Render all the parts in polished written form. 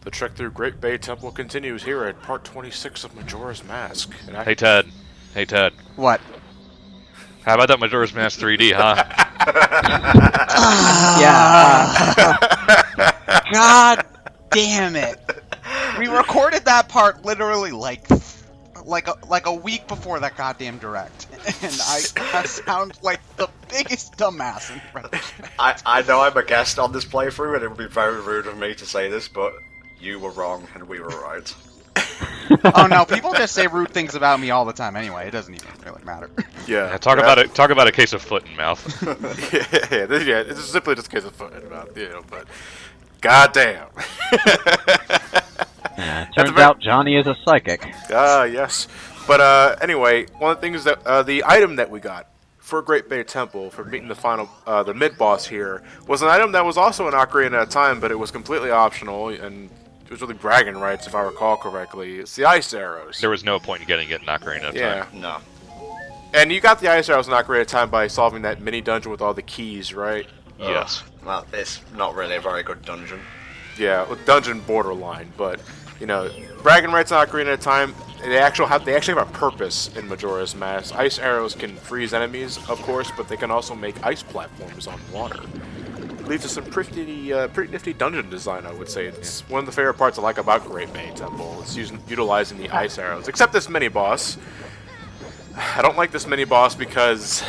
The trek through Great Bay Temple continues here at part 26 of Majora's Mask. And Hey Ted. Hey Ted. What? How about that Majora's Mask 3D, huh? Yeah. God damn it! We recorded that part literally like a week before that goddamn direct, and I sound like the biggest dumbass in front of you. I know I'm a guest on this playthrough, and it would be very rude of me to say this, but you were wrong and we were right. Oh no, people just say rude things about me all the time anyway. It doesn't even really matter. Yeah. Talk about a case of foot and mouth. yeah, it's simply just a case of foot and mouth, but goddamn. Turns out Johnny is a psychic. Yes. But anyway, one of the things that the item that we got for Great Bay Temple for beating the mid-boss here was an item that was also an Ocarina of Time, but it was completely optional, and it was really bragging rights, if I recall correctly. It's the ice arrows. There was no point in getting it in Ocarina of Time. No. And you got the ice arrows in Ocarina of Time by solving that mini dungeon with all the keys, right? Yes. Well, it's not really a very good dungeon. Yeah, dungeon borderline, but bragging rights in Ocarina of Time. They actually have a purpose in Majora's Mask. Ice arrows can freeze enemies, of course, but they can also make ice platforms on water. Leads to some pretty nifty dungeon design, I would say. It's one of the favorite parts I like about Great Bay Temple. It's utilizing the ice arrows. Except this mini-boss. I don't like this mini-boss because...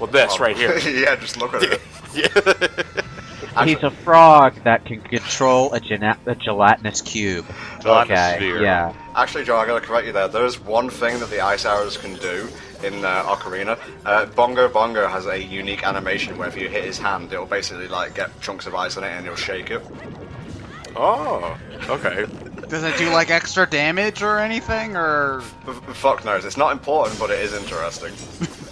Well, this right here. Yeah, just look at it. Yeah. He's a frog that can control a gelatinous cube. Gelatinous sphere. Yeah. Actually, Joe, I gotta correct you there. There's one thing that the ice arrows can do in Ocarina. Bongo Bongo has a unique animation where if you hit his hand, it'll basically get chunks of ice on it and it'll shake it. Oh, okay. Does it do like extra damage or anything, or? Fuck knows. It's not important, but it is interesting.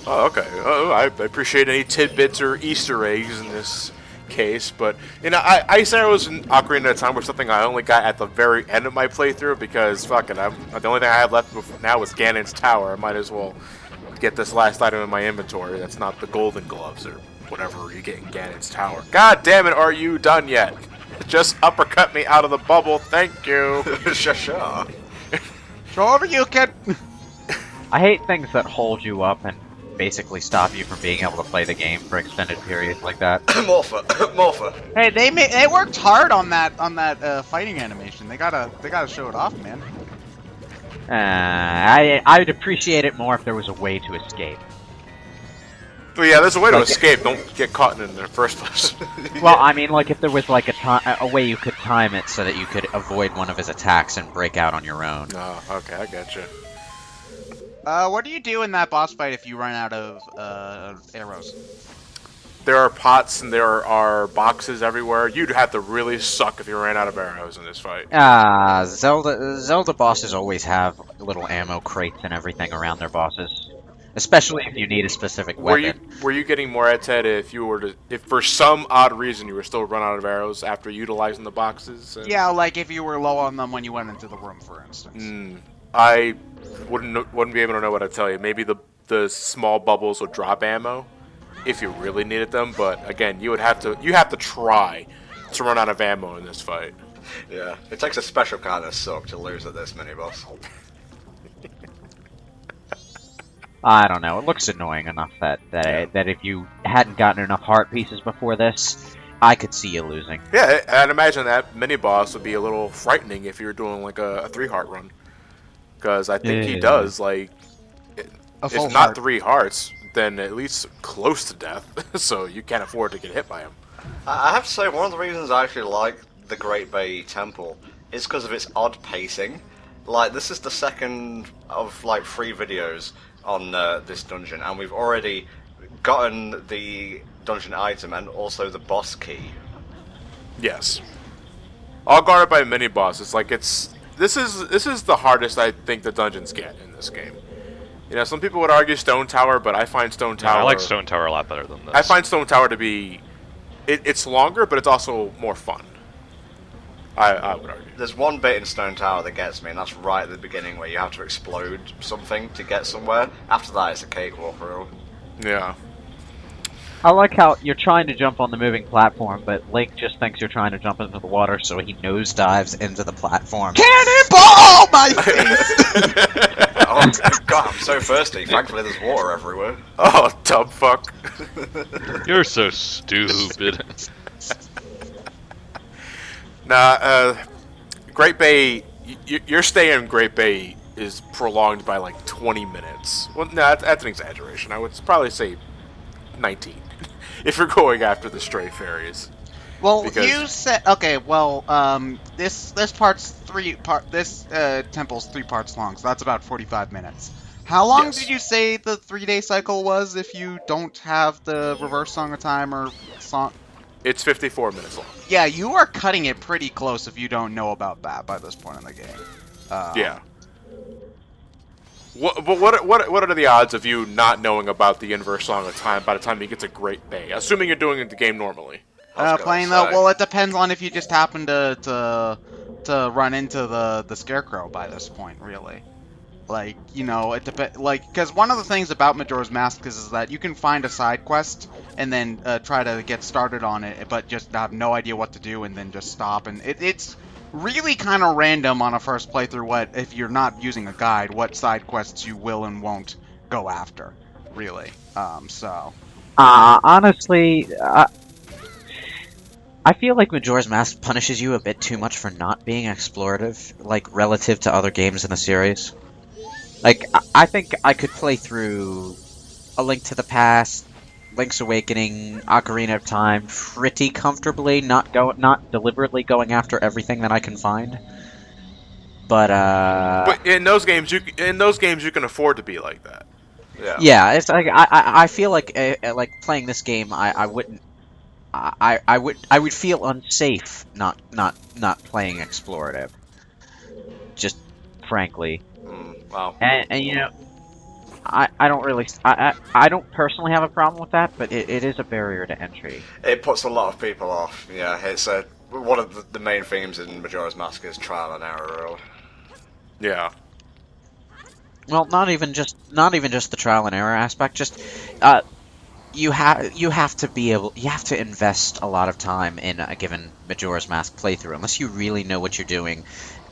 Oh, okay. I appreciate any tidbits or Easter eggs in this case, but ice arrows in Ocarina of Time were something I only got at the very end of my playthrough because the only thing I have left now is Ganon's Tower. I might as well get this last item in my inventory. That's not the golden gloves or whatever you get in Ganon's Tower. God damn it, are you done yet? Just uppercut me out of the bubble, thank you. Sure. Sure you can. I hate things that hold you up and basically stop you from being able to play the game for extended periods like that. Morpher. Hey, they worked hard on that fighting animation. They gotta show it off, man. I'd appreciate it more if there was a way to escape. Well, yeah, there's a way to escape. Don't get caught in the first place. Well, I mean, if there was a way you could time it so that you could avoid one of his attacks and break out on your own. Oh, okay, I get you. What do you do in that boss fight if you run out of arrows? There are pots and there are boxes everywhere. You'd have to really suck if you ran out of arrows in this fight. Zelda bosses always have little ammo crates and everything around their bosses. Especially if you need a specific weapon. Were you getting more at Ted if for some odd reason you were still run out of arrows after utilizing the boxes? Yeah, like if you were low on them when you went into the room, for instance. I wouldn't be able to know what to tell you. Maybe the small bubbles would drop ammo if you really needed them, but again, you have to try to run out of ammo in this fight. Yeah, it takes a special kind of suck to lose at this mini-boss. I don't know. It looks annoying enough that if you hadn't gotten enough heart pieces before this, I could see you losing. Yeah, I'd imagine that mini-boss would be a little frightening if you were doing like a 3-heart run. Because I think he does, if not 3 hearts, then at least close to death, so you can't afford to get hit by him. I have to say, one of the reasons I actually like the Great Bay Temple is because of its odd pacing. This is the second of 3 videos on this dungeon, and we've already gotten the dungeon item and also the boss key. Yes. All guarded by mini-bosses. This is the hardest I think the dungeons get in this game. Some people would argue Stone Tower, but I find Stone Tower... I like Stone Tower a lot better than this. I find Stone Tower to be... It's longer, but it's also more fun. I would argue. There's one bit in Stone Tower that gets me, and that's right at the beginning where you have to explode something to get somewhere. After that, it's a cakewalk, really. Yeah. I like how you're trying to jump on the moving platform, but Link just thinks you're trying to jump into the water, so he nosedives into the platform. Cannonball my face! Oh god, I'm so thirsty. Thankfully there's water everywhere. Oh, Dumbfuck. You're so stupid. Nah, Great Bay, your stay in Great Bay is prolonged by like 20 minutes. Well, no, that's an exaggeration. I would probably say 19 if you're going after the stray fairies. Well, Because- you said okay. Well, this temple's 3 parts long, so that's about 45 minutes. How long Yes. did you say the 3-day cycle was if you don't have the reverse Song of Time or song? It's 54 minutes long. Yeah, you are cutting it pretty close if you don't know about that by this point in the game. Yeah. What are the odds of you not knowing about the inverse Song of Time by the time you get to Great Bay? Assuming you're doing the game normally. Playing though, well, it depends on if you just happen to run into the scarecrow by this point, really. Like, you know, it depends. Like, because one of the things about Majora's Mask is that you can find a side quest and then try to get started on it, but just have no idea what to do and then just stop. And it's really kind of random on a first playthrough. What if you're not using a guide? What side quests you will and won't go after, really. Honestly, I feel like Majora's Mask punishes you a bit too much for not being explorative, like, relative to other games in the series. Like, I think I could play through A Link to the Past, Link's Awakening, Ocarina of Time pretty comfortably, not deliberately going after everything that I can find. But in those games you can afford to be like that. Yeah. yeah, it's like I feel like playing this game, I wouldn't. I would feel unsafe not playing explorative. Just frankly. Wow. And you know, I don't really I don't personally have a problem with that, but it is a barrier to entry. It puts a lot of people off. Yeah, it's one of the main themes in Majora's Mask is trial and error. Really. Yeah. Well, not even just the trial and error aspect. Just you have to invest a lot of time in a given Majora's Mask playthrough, unless you really know what you're doing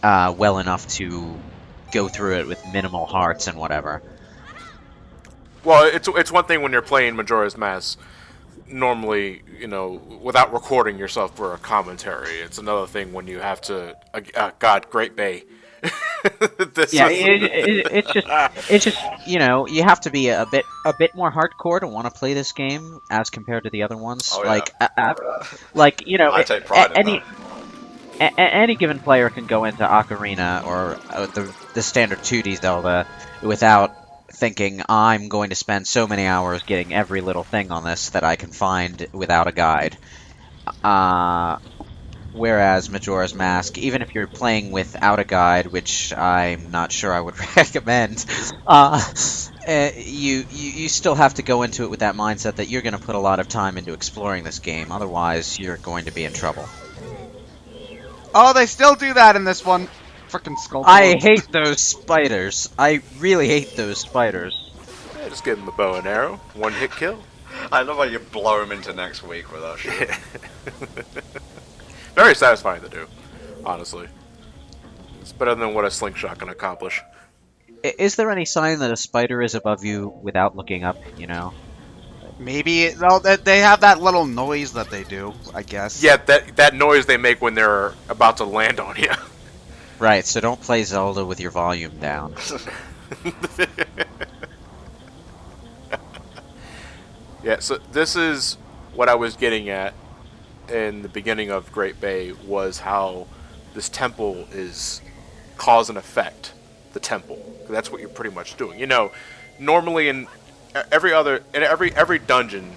well enough to go through it with minimal hearts and whatever. Well, it's one thing when you're playing Majora's Mask normally, you know, without recording yourself for a commentary. It's another thing when you have to. God, Great Bay. It's just you know, you have to be a bit more hardcore to want to play this game as compared to the other ones. Oh, yeah. Like you know, I take pride in that. any given player can go into Ocarina or the standard 2D Zelda without thinking, I'm going to spend so many hours getting every little thing on this that I can find without a guide. Whereas Majora's Mask, even if you're playing without a guide, which I'm not sure I would recommend, you still have to go into it with that mindset that you're going to put a lot of time into exploring this game. Otherwise, you're going to be in trouble. Oh, they still do that in this one. Frickin' skull. I hate those spiders. I really hate those spiders. Yeah, just give him a bow and arrow, one hit kill. I love how you blow him into next week with that shit. Very satisfying to do, honestly. It's better than what a slingshot can accomplish. Is there any sign that a spider is above you without looking up, you know? Maybe they have that little noise that they do, I guess. Yeah, that noise they make when they're about to land on you. Right, so don't play Zelda with your volume down. Yeah, so this is what I was getting at in the beginning of Great Bay, was how this temple is cause and effect. The temple. That's what you're pretty much doing. You know, normally in every dungeon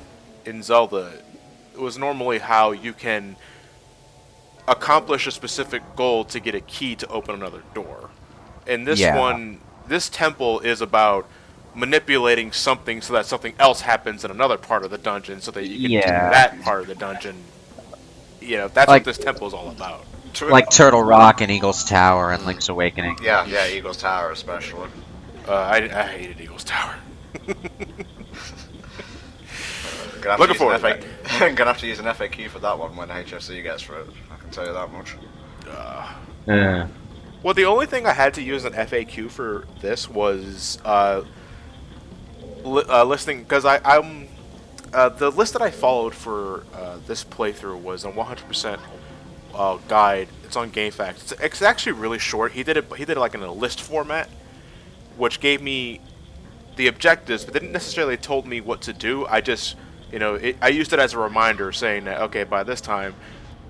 in Zelda, it was normally how you can accomplish a specific goal to get a key to open another door. And this one, this temple is about manipulating something so that something else happens in another part of the dungeon so that you can do that part of the dungeon. You know, that's what this temple is all about. Like Turtle Rock and Eagle's Tower and Link's Awakening. Yeah, Eagle's Tower especially. I hated Eagle's Tower. Gonna have Looking to forward use to an FA Gonna have to use an FAQ for that one when HFC gets for it. I can tell you that much. Yeah. Well, the only thing I had to use an FAQ for this was listening, because I'm the list that I followed for this playthrough was a 100% guide. It's on GameFAQs. It's actually really short. He did it like in a list format, which gave me the objectives, but didn't necessarily told me what to do. I just, I used it as a reminder, saying that okay, by this time,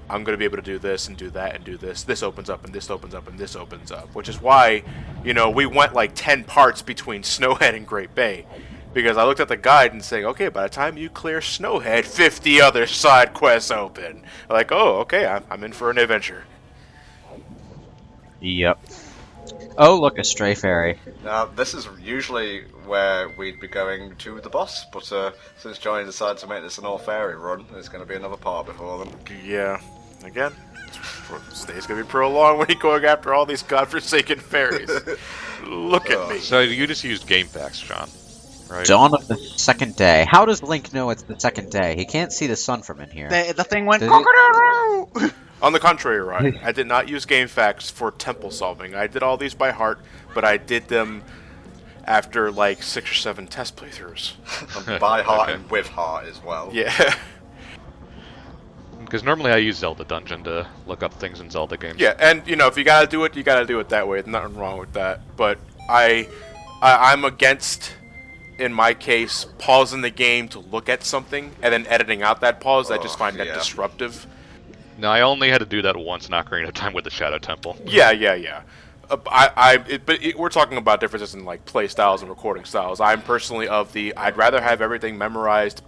I'm going to be able to do this and do that and do this. This opens up and this opens up and this opens up, which is why, we went like 10 parts between Snowhead and Great Bay, because I looked at the guide and saying, okay, by the time you clear Snowhead, 50 other side quests open. Like, oh, okay, I'm in for an adventure. Yep. Oh, look, a stray fairy. Now, this is usually where we'd be going to the boss, but since Johnny decided to make this an all-fairy run, there's going to be another part before them. Yeah, again, this day's going to be prolonged when you're going after all these godforsaken fairies. Look at me. So you just used GameFAQs, John, right? Dawn of the second day. How does Link know it's the second day? He can't see the sun from in here. The thing went Did cock-a-doodle-doo! On the contrary, Ryan, I did not use GameFAQs for temple solving. I did all these by heart, but I did them after like 6 or 7 test playthroughs. By heart Okay. and with heart as well. Yeah. Because normally I use Zelda Dungeon to look up things in Zelda games. Yeah, and if you gotta do it, you gotta do it that way. There's nothing wrong with that. But I'm against, in my case, pausing the game to look at something and then editing out that pause. I just find that yeah. disruptive. No, I only had to do that once in Ocarina of Time with the Shadow Temple. Yeah. We're talking about differences in like play styles and recording styles. I'm personally I'd rather have everything memorized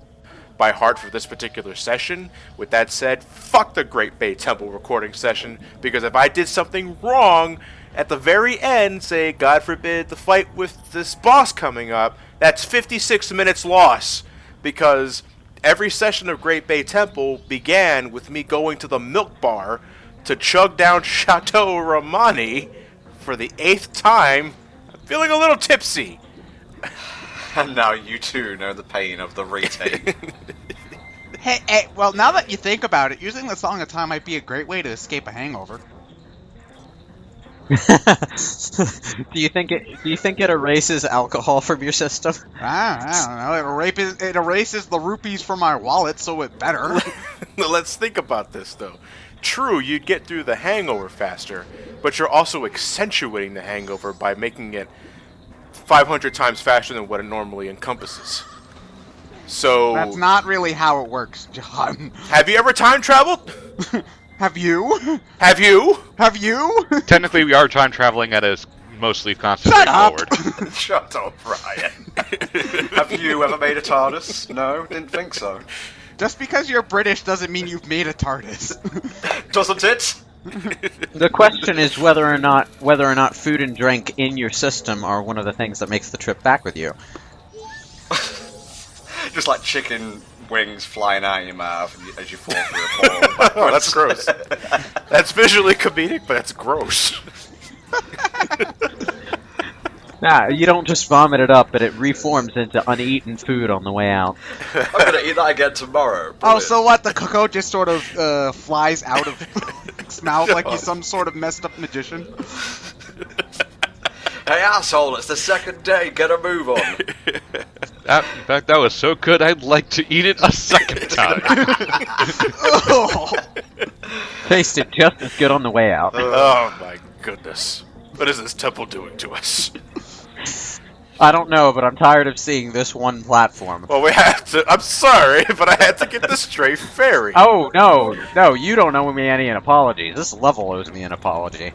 by heart for this particular session. With that said, fuck the Great Bay Temple recording session, because if I did something wrong at the very end, say, God forbid, the fight with this boss coming up, that's 56 minutes loss, because every session of Great Bay Temple began with me going to the milk bar to chug down Chateau Romani for the 8th time. I'm feeling a little tipsy. And now you too know the pain of the retake. Hey, well, now that you think about it, using the Song of Time might be a great way to escape a hangover. Do you think it erases alcohol from your system? I don't know. It erases the rupees from my wallet, so it better. Let's think about this, though. True, you'd get through the hangover faster, but you're also accentuating the hangover by making it 500 times faster than what it normally encompasses. So... That's not really how it works, John. Have you ever time traveled? Have you? Have you? Have you? Technically, we are time traveling at a mostly constant Shut rate up! forward. Shut up, Ryan. Have you ever made a TARDIS? No, didn't think so. Just because you're British doesn't mean you've made a TARDIS. Doesn't it? The question is whether or not food and drink in your system are one of the things that makes the trip back with you. Just like chicken wings flying out of your mouth as you fall through a portal. Oh, that's gross. That's visually comedic, but that's gross. Nah, you don't just vomit it up, but it reforms into uneaten food on the way out. I'm gonna eat that again tomorrow. Oh, so what? The cocoa just sort of flies out of his mouth like he's some sort of messed up magician? Hey asshole, it's the second day, get a move on. In fact, that was so good, I'd like to eat it a second time. Oh. Tasted just as good on the way out. Oh my goodness. What is this temple doing to us? I don't know, but I'm tired of seeing this one platform. Well, we have to... I'm sorry, but I had to get the stray fairy. Oh, no, you don't owe me any apologies. This level owes me an apology.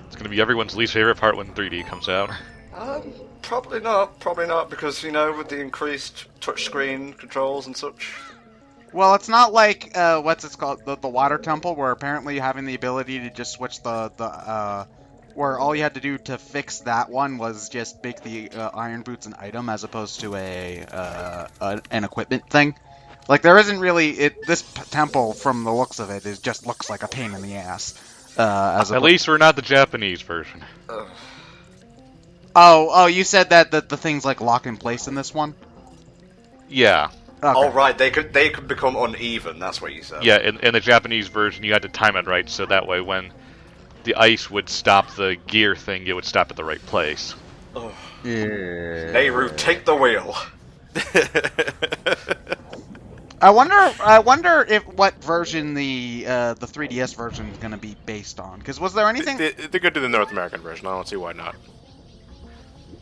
It's gonna be everyone's least favorite part when 3D comes out. Probably not, because, with the increased touchscreen controls and such. Well, it's not like, what's it called, the water temple, where apparently having the ability to just switch where all you had to do to fix that one was just make the iron boots an item as opposed to an equipment thing. Like, there isn't really, this temple, from the looks of it, just looks like a pain in the ass. At least we're not the Japanese version. Oh, you said that the things like lock in place in this one? Yeah. Okay. Oh right, they could become uneven. That's what you said. Yeah, in the Japanese version, you had to time it right, so that way when the ice would stop the gear thing, it would stop at the right place. Oh. Yeah. Nehru, take the wheel. I wonder if what version the 3DS version is going to be based on. Because was there anything? They're going to do the North American version. I don't see why not.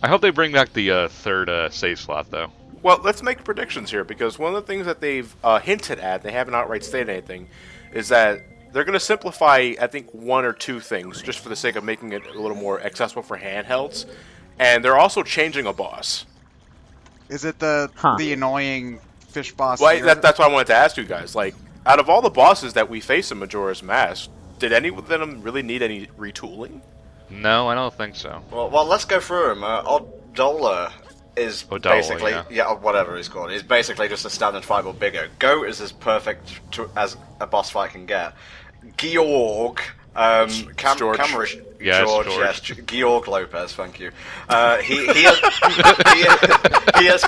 I hope they bring back the third save slot, though. Well, let's make predictions here, because one of the things that they've hinted at, they haven't outright stated anything, is that they're going to simplify, I think, one or two things, just for the sake of making it a little more accessible for handhelds. And they're also changing a boss. Is it the annoying fish boss? Well, here? that's why I wanted to ask you guys. Like, out of all the bosses that we face in Majora's Mask, did any of them really need any retooling? No, I don't think so. Well, let's go through them. Oddola is basically whatever he's called. He's basically just a standard fight but bigger. Goat is as perfect as a boss fight can get. Georg, George. George, George. yes, Georg Lopez. Thank you. He has.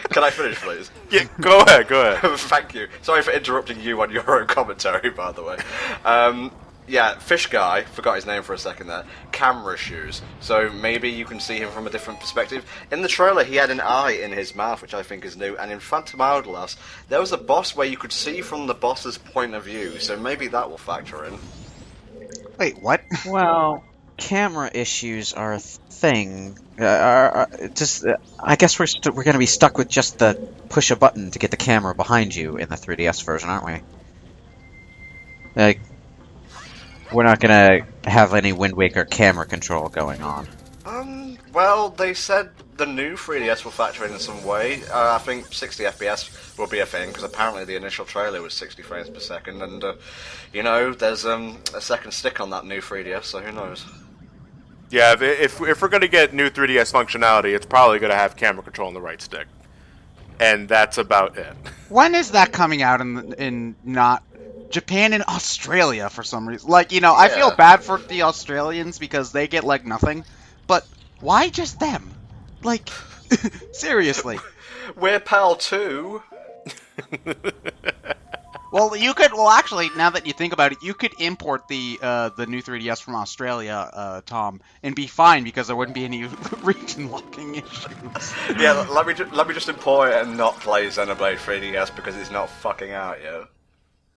Can I finish, please? Yeah, go ahead. Thank you. Sorry for interrupting you on your own commentary, by the way. Yeah, fish guy, forgot his name for a second there, camera shoes, so maybe you can see him from a different perspective. In the trailer he had an eye in his mouth, which I think is new, and in Phantom Hourglass there was a boss where you could see from the boss's point of view, so maybe that will factor in. Wait, what? Well, camera issues are a thing. I guess we're going to be stuck with just the push a button to get the camera behind you in the 3DS version, aren't we? Like, we're not gonna have any Wind Waker camera control going on. Well, they said the new 3DS will factor in some way. I think 60 FPS will be a thing, because apparently the initial trailer was 60 frames per second, and, you know, there's a second stick on that new 3DS, so who knows? Yeah, if we're going to get new 3DS functionality, it's probably going to have camera control on the right stick. And that's about it. When is that coming out in not Japan and Australia for some reason? Like, you know, I feel bad for the Australians because they get like nothing, but why just them? Like, seriously. We're PAL too. Well, you could. Well, actually, now that you think about it, you could import the new 3DS from Australia, Tom, and be fine because there wouldn't be any region locking issues. Yeah, let me just import it and not play Xenoblade 3DS because it's not fucking out yet.